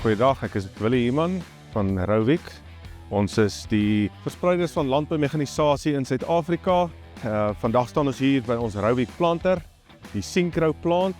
Goeiedag, ek is Willie Iman van Rauwik. Ons is die verspreiders van landboumekanisasie in Suid-Afrika. Vandag staan ons hier by ons Rauwik planter, die Syncro plant,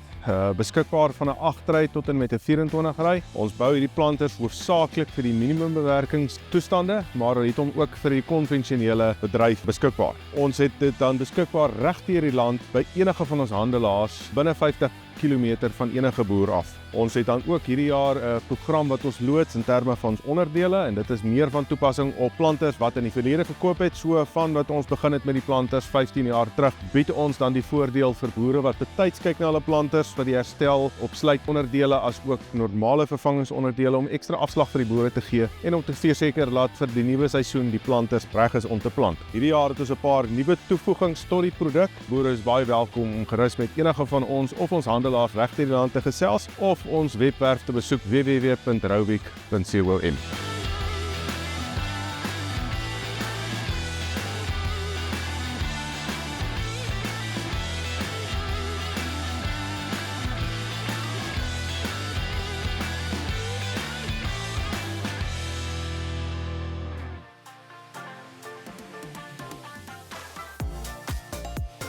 beskikbaar van 'n 8-ry tot en met 'n 24-ry. Ons bou hierdie planters hoofsaaklik vir die minimumbewerkingstoestande, maar het hom ook vir die konvensionele bedryf beskikbaar. Ons het dit dan beskikbaar reg deur die land by enige van ons handelaars binne 50 km van enige boer af. Ons het dan ook hierdie jaar 'n program wat ons loods in terme van ons onderdele, en dit is meer van toepassing op planters wat in die verlede verkoop het. So van wat ons begin het met die planters 15 jaar terug, bied ons dan die voordeel vir boere wat betyds kyk na hulle planters vir die herstel op sluitonderdele as ook normale vervangingsonderdele om ekstra afslag vir die boere te gee en om te verseker laat vir die nuwe seisoen die planters reg is om te plant. Hierdie jaar het ons 'n paar nuwe toevoegings tot die produk. Boere is baie welkom om gerus met enige van ons of ons handelaars reg deur die land te gesels of ons webwerf te besoek www.rauwik.com.